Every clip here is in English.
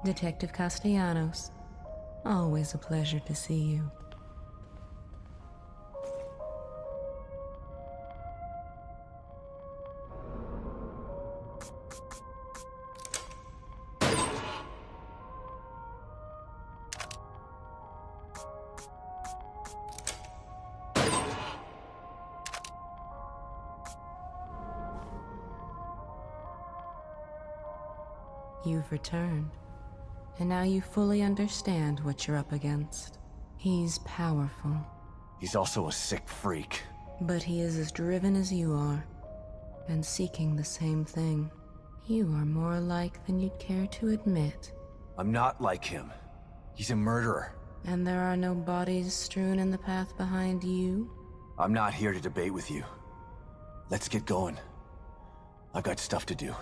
Detective Castellanos. Always a pleasure to see you. You've returned, and now you fully understand what you're up against. He's powerful, He's also a sick freak. but he is as driven as you are, and seeking the same thing. You are more alike than you'd care to admit. I'm not like him. He's a murderer. And there are no bodies strewn in the path behind you? I'm not here to debate with you. Let's get going. I've got stuff to do.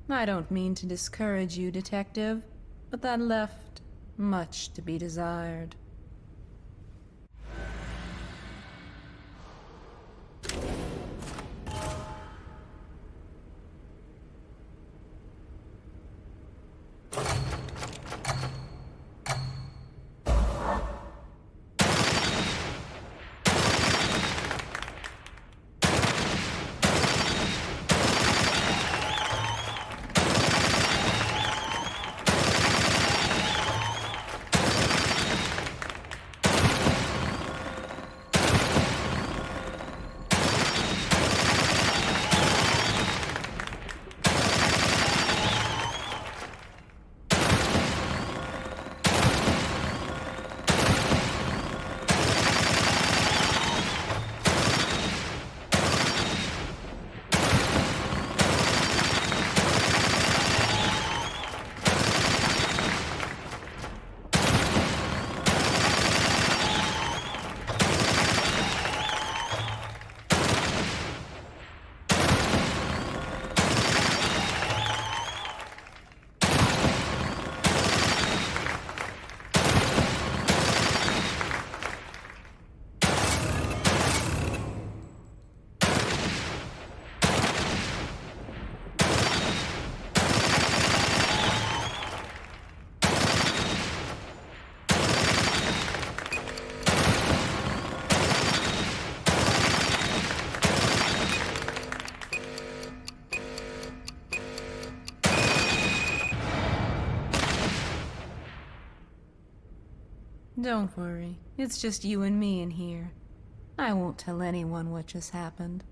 I don't mean to discourage you, Detective, but that left much to be desired. Don't worry. It's just you and me in here. I won't tell anyone what just happened.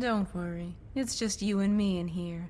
Don't worry. It's just you and me in here.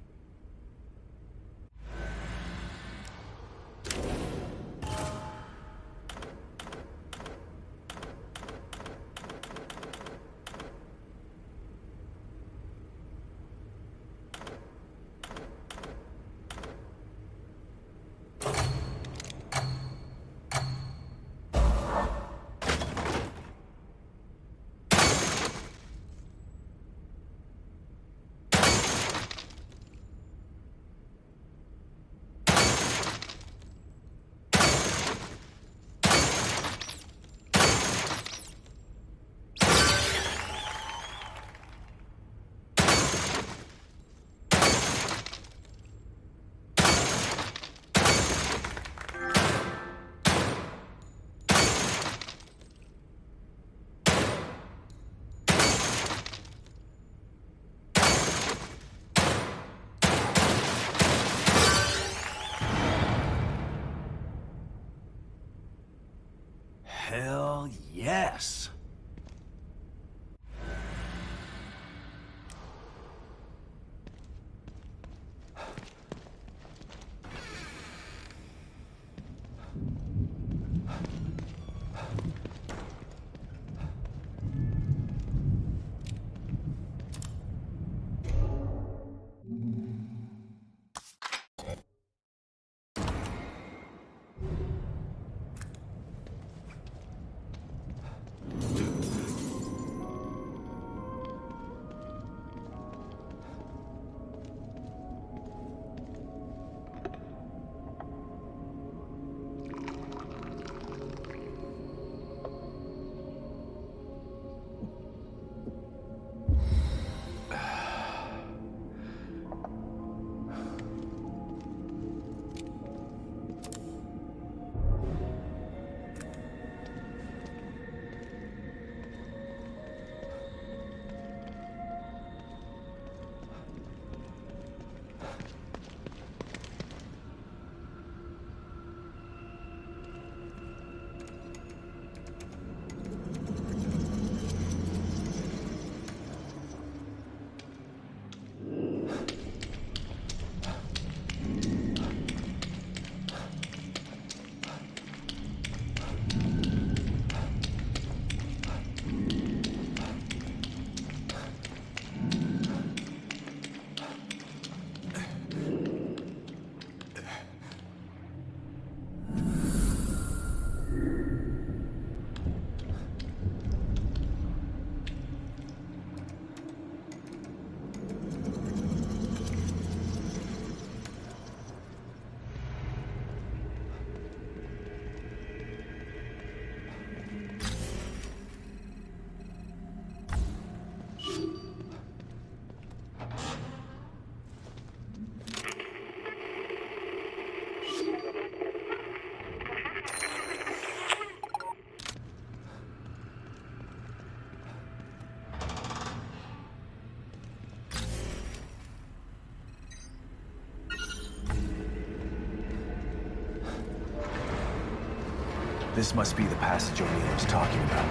This must be the passage O'Neill was talking about.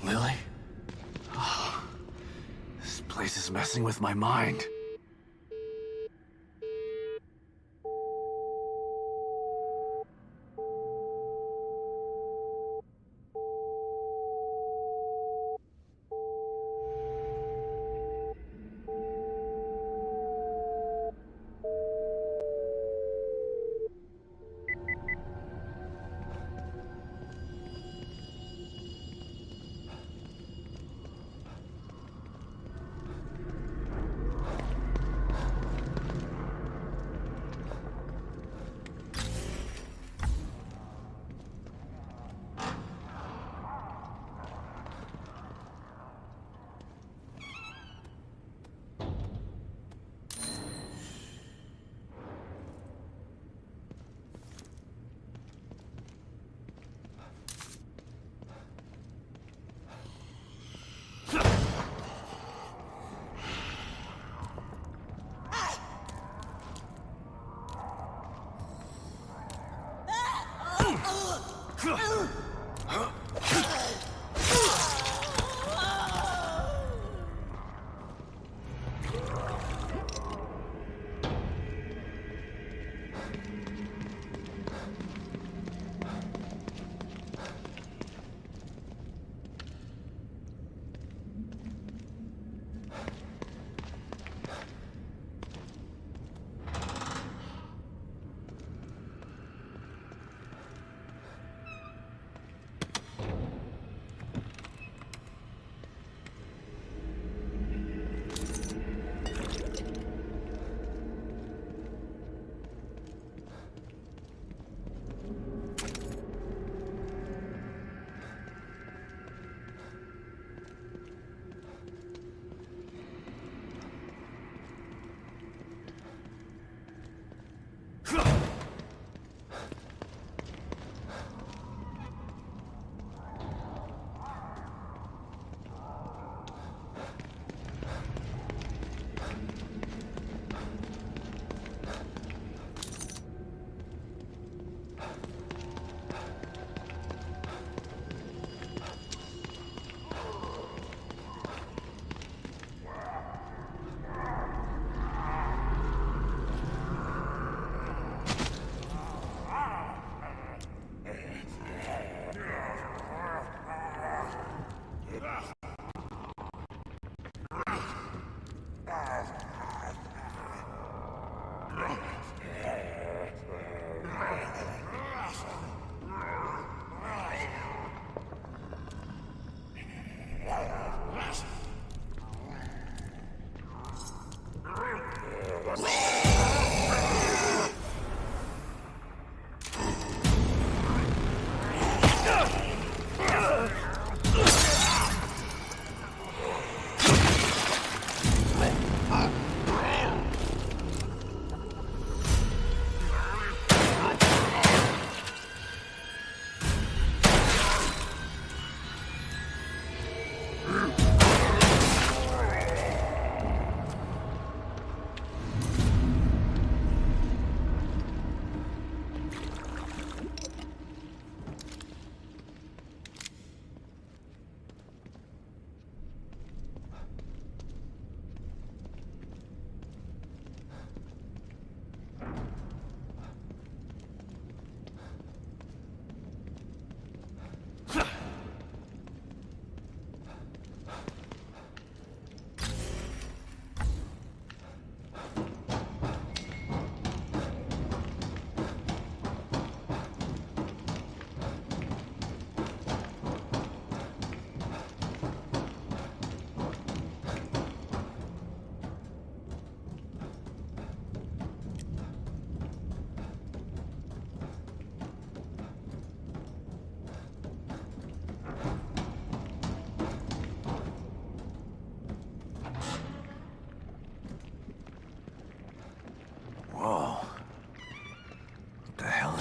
Lily? Oh, this place is messing with my mind.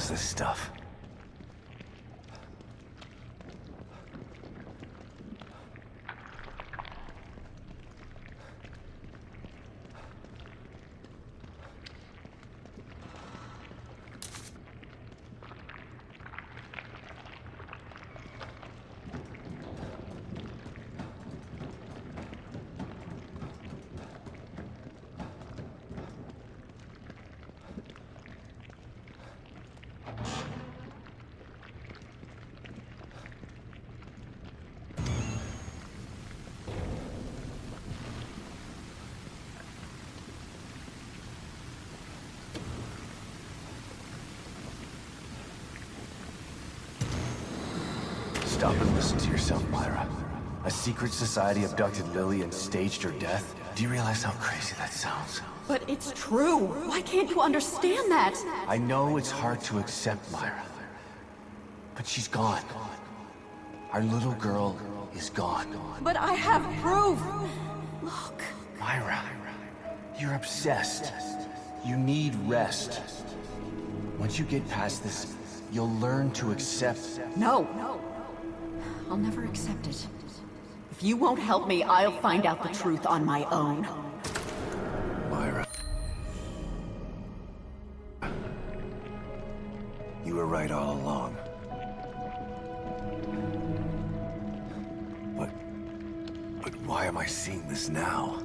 This stuff. stop and listen to yourself, Myra. A secret society abducted Lily and staged her death? Do you realize how crazy that sounds? But it's true. Why can't you understand that? I know it's hard to accept, Myra. But she's gone. Our little girl is gone. But I have proof. Look. Myra, you're obsessed. You need rest. Once you get past this, you'll learn to accept. No. I'll never accept it. If you won't help me, I'll find out the truth on my own. Myra. You were right all along. But why am I seeing this now?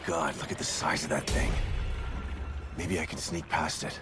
God, look at the size of that thing. Maybe I can sneak past it.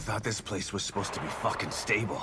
thought this place was supposed to be fucking stable.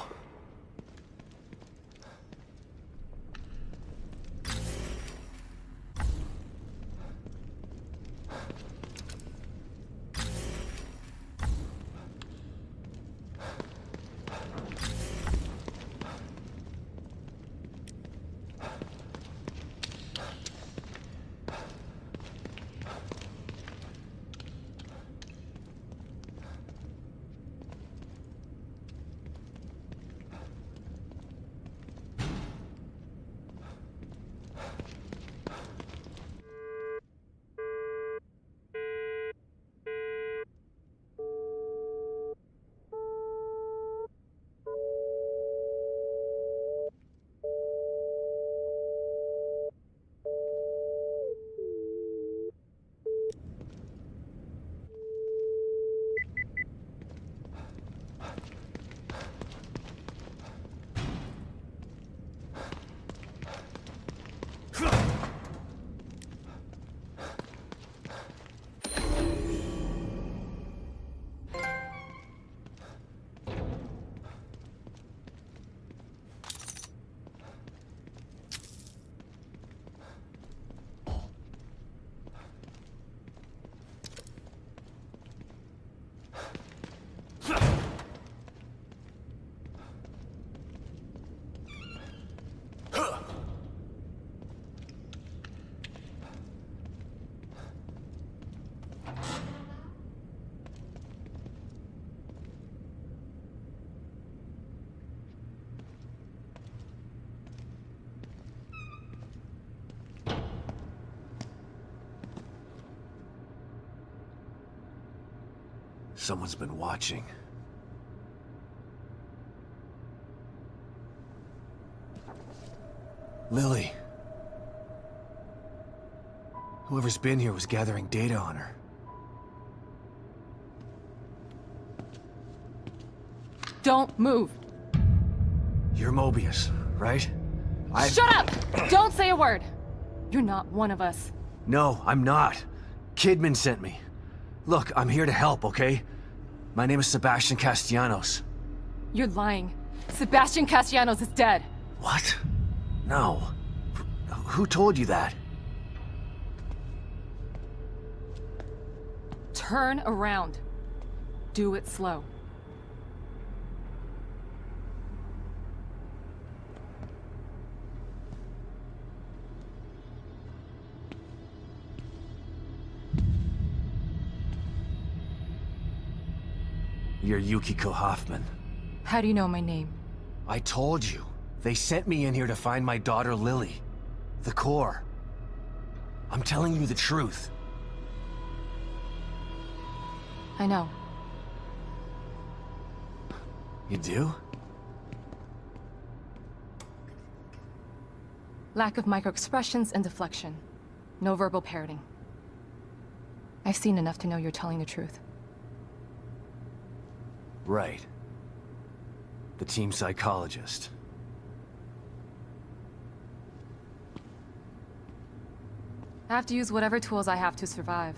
Someone's been watching. Lily. Whoever's been here was gathering data on her. Don't move. You're Mobius, right? Shut up! Don't say a word! You're not one of us. No, I'm not. Kidman sent me. Look, I'm here to help, okay? My name is Sebastian Castellanos. You're lying. Sebastian Castellanos is dead. What? No. Who told you that? Turn around. Do it slow. You're Yukiko Hoffman. How do you know my name? I told you. They sent me in here to find my daughter Lily. The core. I'm telling you the truth. I know. You do? Lack of microexpressions and deflection. No verbal parroting. I've seen enough to know you're telling the truth. Right. The team psychologist. I have to use whatever tools I have to survive.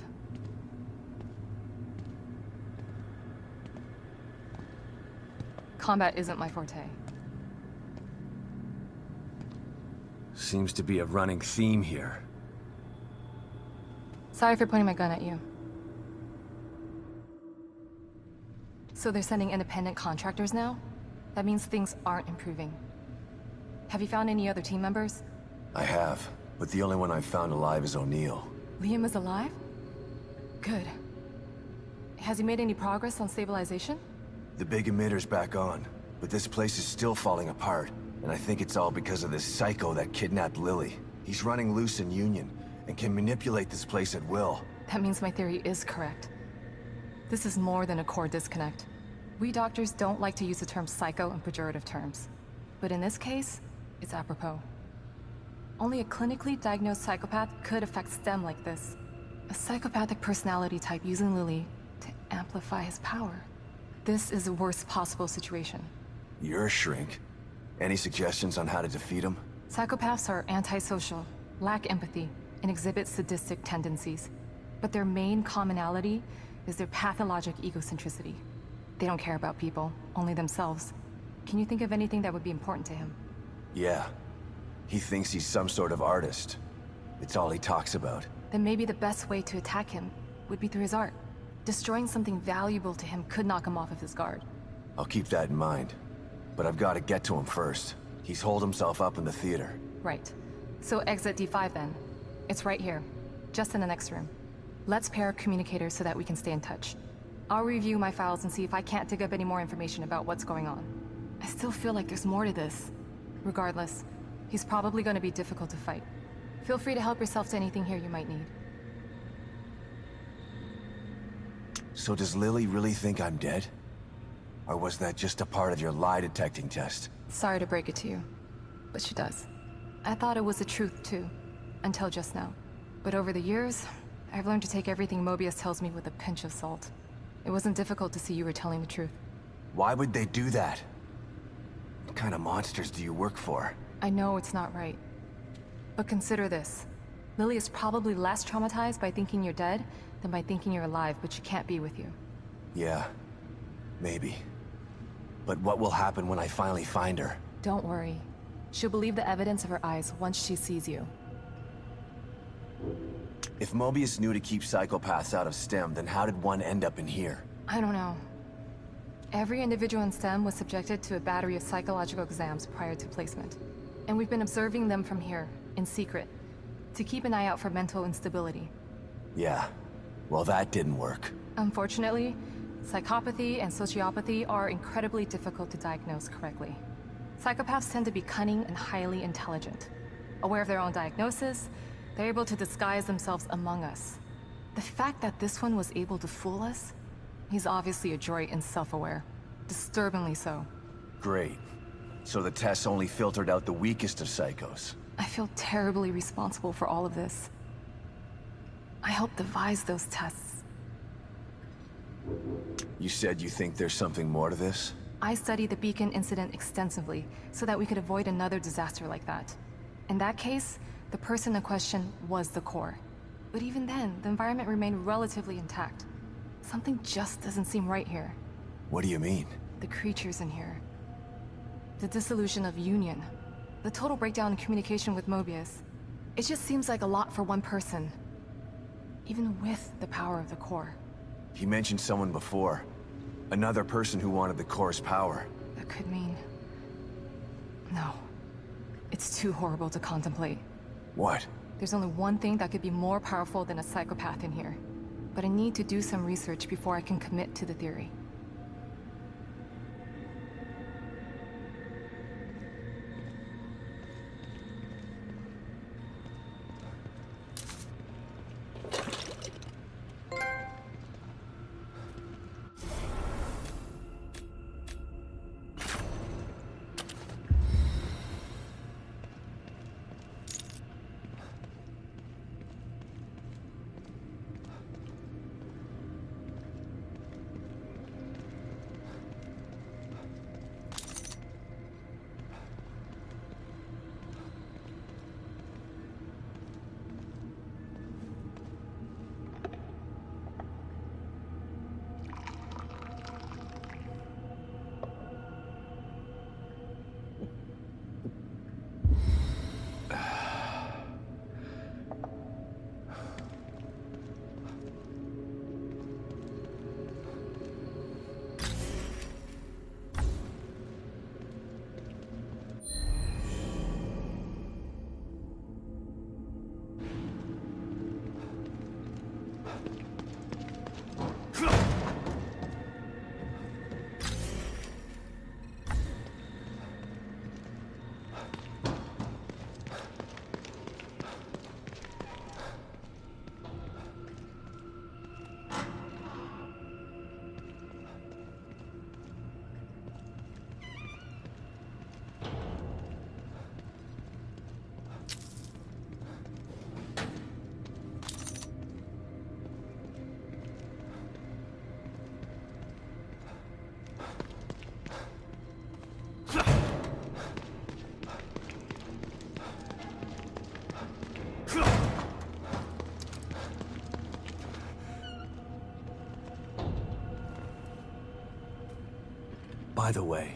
Combat isn't my forte. Seems to be a running theme here. Sorry for pointing my gun at you. So they're sending independent contractors now? That means things aren't improving. Have you found any other team members? I have, but the only one I've found alive is O'Neill. Liam is alive? Good. Has he made any progress on stabilization? The big emitter's back on, but this place is still falling apart, and I think it's all because of this psycho that kidnapped Lily. He's running loose in Union, and can manipulate this place at will. That means my theory is correct. This is more than a core disconnect. We doctors don't like to use the term psycho in pejorative terms. But in this case, it's apropos. Only a clinically diagnosed psychopath could affect STEM like this. A psychopathic personality type using Lily to amplify his power. This is the worst possible situation. You're a shrink. Any suggestions on how to defeat him? Psychopaths are antisocial, lack empathy, and exhibit sadistic tendencies. But their main commonality is their pathologic egocentricity. They don't care about people, only themselves. Can you think of anything that would be important to him? Yeah. He thinks he's some sort of artist. It's all he talks about. Then maybe the best way to attack him would be through his art. Destroying something valuable to him could knock him off of his guard. I'll keep that in mind. But I've got to get to him first. He's holed himself up in the theater. Right. So exit D5 then. It's right here, just in the next room. Let's pair our communicators so that we can stay in touch. I'll review my files and see if I can't dig up any more information about what's going on. I still feel like there's more to this. Regardless, he's probably going to be difficult to fight. Feel free to help yourself to anything here you might need. So does Lily really think I'm dead? Or was that just a part of your lie detecting test? Sorry to break it to you, but she does. I thought it was the truth too, until just now. But over the years, I've learned to take everything Mobius tells me with a pinch of salt. It wasn't difficult to see you were telling the truth. Why would they do that? What kind of monsters do you work for? I know it's not right. But consider this. Lily is probably less traumatized by thinking you're dead than by thinking you're alive, but she can't be with you. Yeah, maybe. But what will happen when I finally find her? Don't worry. She'll believe the evidence of her eyes once she sees you. If Mobius knew to keep psychopaths out of STEM, then how did one end up in here? I don't know. Every individual in STEM was subjected to a battery of psychological exams prior to placement. And we've been observing them from here, in secret, to keep an eye out for mental instability. Yeah, well that didn't work. Unfortunately, psychopathy and sociopathy are incredibly difficult to diagnose correctly. Psychopaths tend to be cunning and highly intelligent. Aware of their own diagnosis, they're able to disguise themselves among us. The fact that this one was able to fool us, he's obviously adroit and self-aware. Disturbingly so. Great. So the tests only filtered out the weakest of psychos. I feel terribly responsible for all of this. I helped devise those tests. You said you think there's something more to this? I studied the Beacon incident extensively so that we could avoid another disaster like that. In that case, the person in question was the core. But even then, the environment remained relatively intact. Something just doesn't seem right here. What do you mean? The creatures in here. The dissolution of Union. The total breakdown in communication with Mobius. It just seems like a lot for one person. Even with the power of the core. He mentioned someone before. Another person who wanted the core's power. That could mean... No. It's too horrible to contemplate. What? There's only one thing that could be more powerful than a psychopath in here. But I need to do some research before I can commit to the theory. By the way,